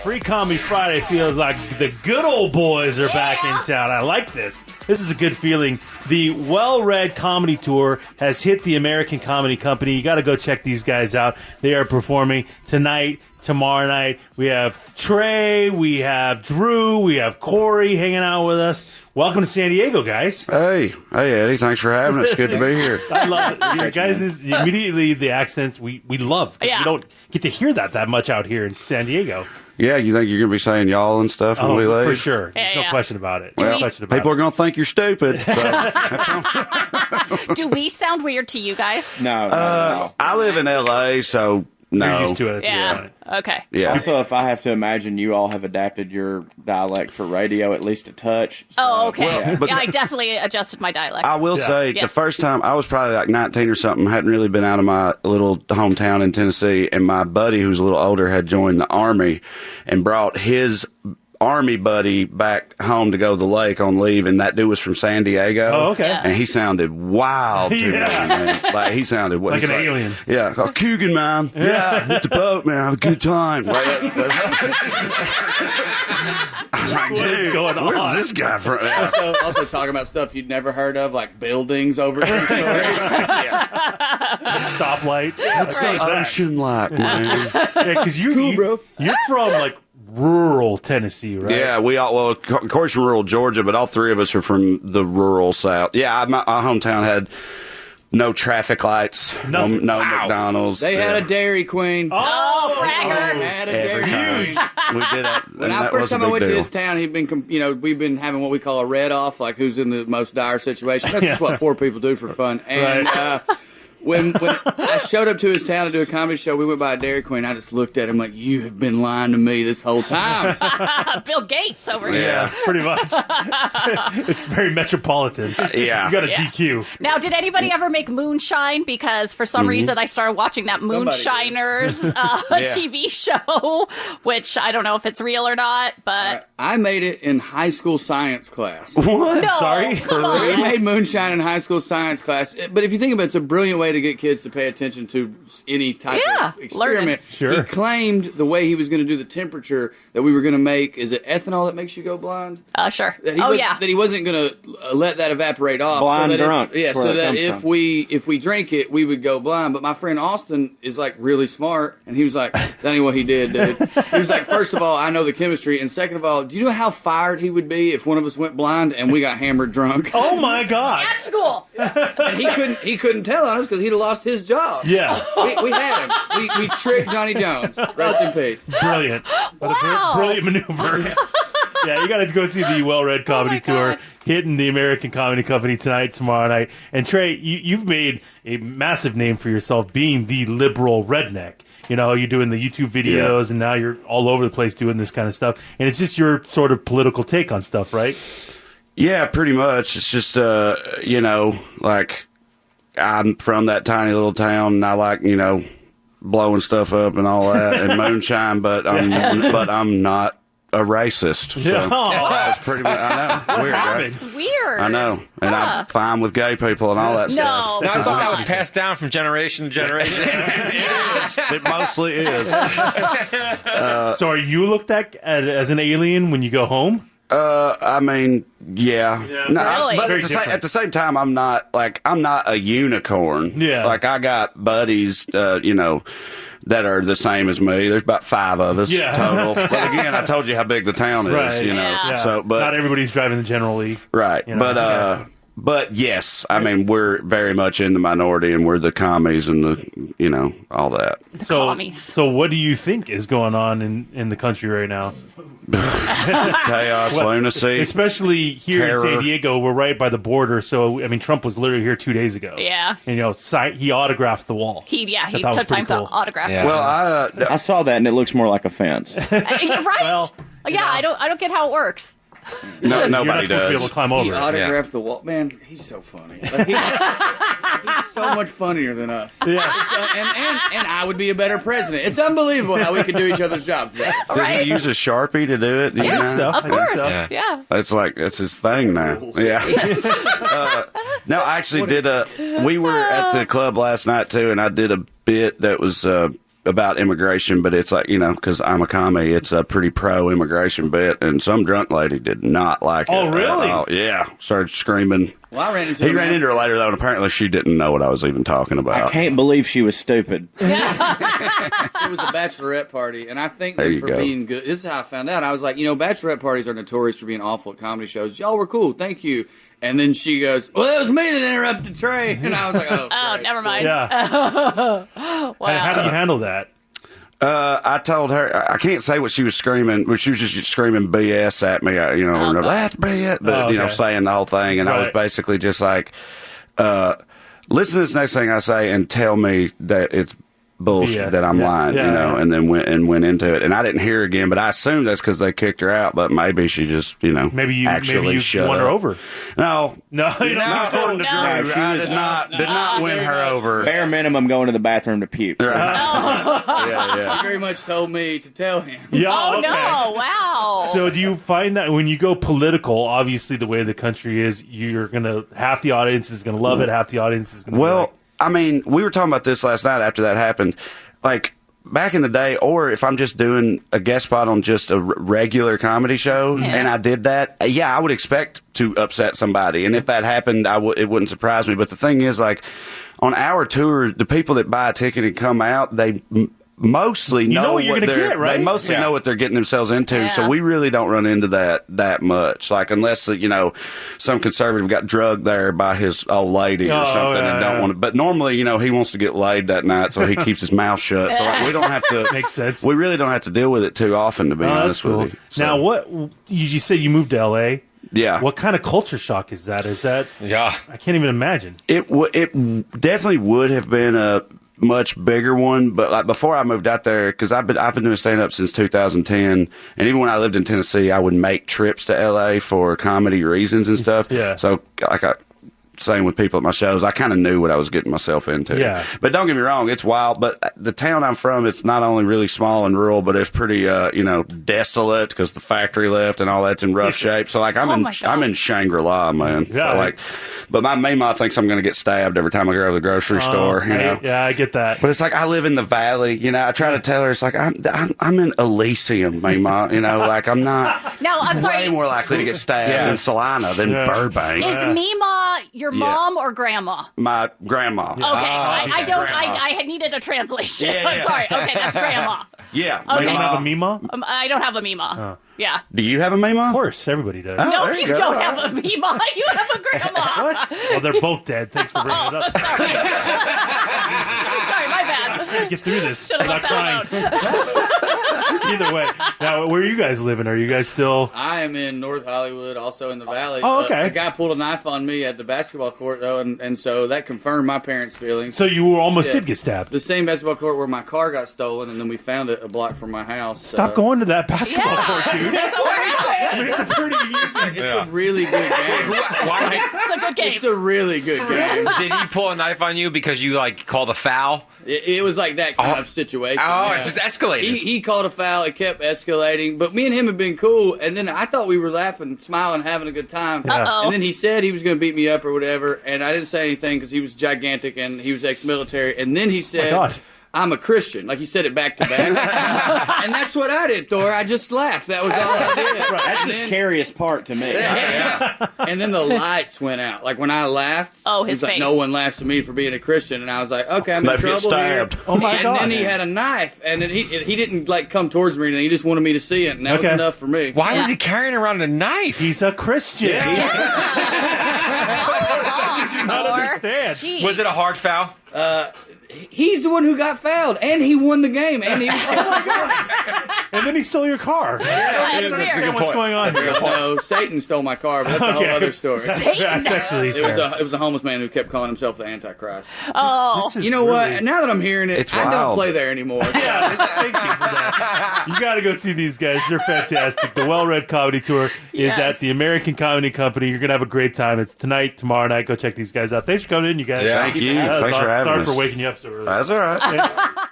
Free Comedy Friday feels like the good old boys are back in town. I like this. This is a good feeling. The WellRed Comedy Tour has hit the American Comedy Company. You got to go check these guys out. They are performing tonight, tomorrow night. We have Trey, we have Drew, we have Corey hanging out with us. Welcome to San Diego, guys. Hey, Eddie. Thanks for having us. Good to be here. I love it. You guys, immediately the accents we love. We don't get to hear that much out here in San Diego. Yeah, you think you're going to be saying y'all and stuff when we leave? For sure. There's no question about it. Well, people are going to think you're stupid. So. Do we sound weird to you guys? No. I live in L.A., so no. You're used to it. Yeah. Okay. Yeah. Also, if I have to imagine, you all have adapted your dialect for radio at least a touch. So, Oh, okay. Well, I definitely adjusted my dialect. I will say, the first time, I was probably like 19 or something, hadn't really been out of my little hometown in Tennessee, and my buddy, who's a little older, had joined the Army and brought his Army buddy back home to go to the lake on leave, and that dude was from San Diego. Oh, okay. Yeah. And he sounded wild to me, man. Like, he sounded like an alien. Yeah. Oh, Coogan, man. Yeah. Hit the boat, man. Have a good time. I was like, dude, where's this guy from? Also talking about stuff you'd never heard of, like buildings over true stories. Stoplight. What's the ocean like, man? Yeah, because you're from like rural Tennessee, right? Yeah, we all, well, of course, from rural Georgia, but all three of us are from the rural South. Yeah, my hometown had no traffic lights, no McDonald's. They had a Dairy Queen. Oh, bragger. They had a Dairy Queen. We did that. When first time I went to his town, we've been having what we call a red off, like who's in the most dire situation. That's just what poor people do for fun. And when I showed up to his town to do a comedy show, we went by a Dairy Queen. I just looked at him like, you have been lying to me this whole time. Bill Gates over here. Yeah, pretty much. It's very metropolitan. Yeah. You got a DQ. Now, did anybody ever make moonshine? Because for some reason I started watching that Moonshiners TV show, which I don't know if it's real or not, but... I made it in high school science class. What? No, Sorry? We made moonshine in high school science class. But if you think about it, it's a brilliant way to get kids to pay attention to any type of experiment. Learning. Sure. He claimed the way he was going to do the temperature that we were going to make, is it ethanol that makes you go blind? Sure. That he wasn't going to let that evaporate off. Blind so that drunk. So that if we drank it, we would go blind. But my friend Austin is like really smart, and he was like, that ain't what he did, dude. He was like, first of all, I know the chemistry, and second of all, do you know how fired he would be if one of us went blind and we got hammered drunk? Oh my God. At school. And he couldn't tell on us because he'd have lost his job. Yeah. We had him. We tricked Johnny Jones. Rest in peace. Brilliant. What a brilliant maneuver. Yeah, you got to go see the WellRed Comedy Tour hitting the American Comedy Company tonight, tomorrow night. And Trey, you've made a massive name for yourself being the liberal redneck. You know, you're doing the YouTube videos, and now you're all over the place doing this kind of stuff. And it's just your sort of political take on stuff, right? Yeah, pretty much. It's just, like, I'm from that tiny little town, and I like, blowing stuff up and all that, and moonshine, but I'm not a racist. So that's pretty much, I know. Weird, That's right? weird. I know. And I'm fine with gay people and all that stuff. No, I thought that was passed down from generation to generation. It mostly is. So are you looked at as an alien when you go home? I mean, yeah. No, Really? but at the same time, I'm not a unicorn. Yeah. Like, I got buddies, that are the same as me. There's about 5 of us total. But again, I told you how big the town is, Right. Yeah. So, but not everybody's driving the General Lee. right. But yes, I mean, we're very much in the minority, and we're the commies and the, all that. So what do you think is going on in the country right now? Chaos, lunacy, especially here in San Diego. We're right by the border, so I mean, Trump was literally here 2 days ago. Yeah, and he autographed the wall. He took time to autograph. Yeah. It. Well, I saw that, and it looks more like a fence. Right? Well, I don't get how it works. No, You're not nobody supposed to be able does. to climb over. He autographed the wall. Man, he's so funny. Like, he's so much funnier than us. Yeah. And I would be a better president. It's unbelievable how we could do each other's jobs better. Did he use a Sharpie to do it? Do you know? Of course. so. Yeah. It's his thing now. Yeah. No, I actually we were at the club last night too, and I did a bit that was about immigration, but it's like, because I'm a commie, it's a pretty pro immigration bit, and some drunk lady did not like it. Oh, really? Yeah, started screaming. Well, I ran into He ran into her later, though, and apparently she didn't know what I was even talking about. I can't believe she was stupid. It was a bachelorette party, and I think There that you for go. being good, this is how I found out. I was like, bachelorette parties are notorious for being awful at comedy shows. Y'all were cool, thank you. And then she goes, well, it was me that interrupted Trey. And I was like, oh, Oh, great, never cool. mind. Yeah. Wow. How do you handle that? I told her, I can't say what she was screaming, but she was just screaming BS at me, or, that's BS, but, saying the whole thing. And I was Right. basically just like, listen to this next thing I say and tell me that it's bullshit, BS. that I'm Yeah. lying, Yeah. and then went into it. And I didn't hear her again, but I assume that's because they kicked her out, but maybe she just, Maybe actually you shut won her up. over. No. No, you don't Not think so? to the No. degree. She I was did not win very her much. over. Bare minimum going to the bathroom to puke. Yeah. He very much told me to tell him. Yeah, Oh, okay. no. Wow. So do you find that when you go political, obviously the way the country is, you're going to, half the audience is going to love it, half the audience is going to Well, I mean, we were talking about this last night after that happened. Like, back in the day, or if I'm just doing a guest spot on just a regular comedy show, and I did that, I would expect to upset somebody. And if that happened, it wouldn't surprise me. But the thing is, like, on our tour, the people that buy a ticket and come out, they mostly know what you're gonna they're- get, right? They mostly Yeah. know what they're getting themselves into. Yeah. So we really don't run into that much. Like, unless, some conservative got drugged there by his old lady or Oh, something yeah, and don't yeah. want to. But normally, he wants to get laid that night, so he keeps his mouth shut. So like, we don't have to. Makes sense. We really don't have to deal with it too often, to be Oh, that's honest cool. with you. So, Now, what you said you moved to L.A.? Yeah. What kind of culture shock is that? Yeah. I can't even imagine. It definitely would have been a much bigger one, but like before I moved out there, because I've been doing stand up since 2010, and even when I lived in Tennessee, I would make trips to LA for comedy reasons and stuff. Yeah. So like same with people at my shows, I kind of knew what I was getting myself into. Yeah. But don't get me wrong, it's wild. But the town I'm from, it's not only really small and rural, but it's pretty, desolate because the factory left and all that's in rough shape. So like I'm Oh my gosh. in Shangri-La, man. Yeah. So, like, but my Mima thinks I'm going to get stabbed every time I go to the grocery store. I get that. But it's like I live in the valley, I try to tell her it's like I'm in Elysium, Mima. Like I'm not. Now, I'm way sorry. more likely to get stabbed in Salina than Yeah. Burbank. Is Mima your mom or grandma? My grandma. Okay, I okay. don't. Grandma. I needed a translation. Yeah, I'm yeah. sorry. Okay, that's grandma. Yeah. Okay. You don't Mima. have a Mima? I don't have a Mima. Yeah. Do you have a Mima? Of course, everybody does. Oh, No, there you you go. don't have a Mima. You have a grandma. What? Well, they're both dead. Thanks for bringing it up. Sorry. Sorry, my bad. Get through this. Should have I'm left not that crying. alone. Either way. Now, where are you guys living? Are you guys still... I am in North Hollywood, also in the Valley. Oh, okay. A guy pulled a knife on me at the basketball court, though, and so that confirmed my parents' feelings. So you almost Yeah. did get stabbed. The same basketball court where my car got stolen, and then we found it a block from my house. Stop going to that basketball Yeah. court, dude. Somewhere else. I mean, it's a pretty easy... It's a really good game. Why It's a good game. It's a really good game. did he pull a knife on you because you called a foul? It was like that kind of situation. Oh, yeah. it just escalated. He called a foul. It kept escalating. But me and him had been cool. And then I thought we were laughing, smiling, having a good time. Uh-oh. And then he said he was going to beat me up or whatever. And I didn't say anything because he was gigantic and he was ex-military. And then he said, God. I'm a Christian. Like he said it back to back. And that's what I did, Thor. I just laughed. That was all I did. That's And the then- scariest part to me. Yeah. And then the lights went out. Like when I laughed, Oh, he his was like, face. no one laughs at me for being a Christian. And I was like, okay, I'm in Maybe get trouble here. stabbed. Oh, my and God. then he had a knife, and then he didn't come towards me or anything. He just wanted me to see it, and that Okay. was enough for me. Why Yeah. was he carrying around a knife? He's a Christian. Did you not Or- understand? Jeez. Was it a hard foul? He's the one who got fouled, and he won the game, and he was And then he stole your car. That's a weird. good What's point. going on here? No, Satan stole my car, but that's a whole other story. That's actually It was fair. a homeless man who kept calling himself the Antichrist. Oh. This is You know really- what? Now that I'm hearing it, It's I don't wild. play there anymore. Yeah, thank you for that. You got to go see these guys. They're fantastic. The WellRed Comedy Tour is Yes. at the American Comedy Company. You're going to have a great time. It's tonight, tomorrow night. Go check these guys out. Thanks for coming in, you guys. Yeah. Thank you. That was Thanks for awesome. having Sorry us. for waking you up so early. That's all right.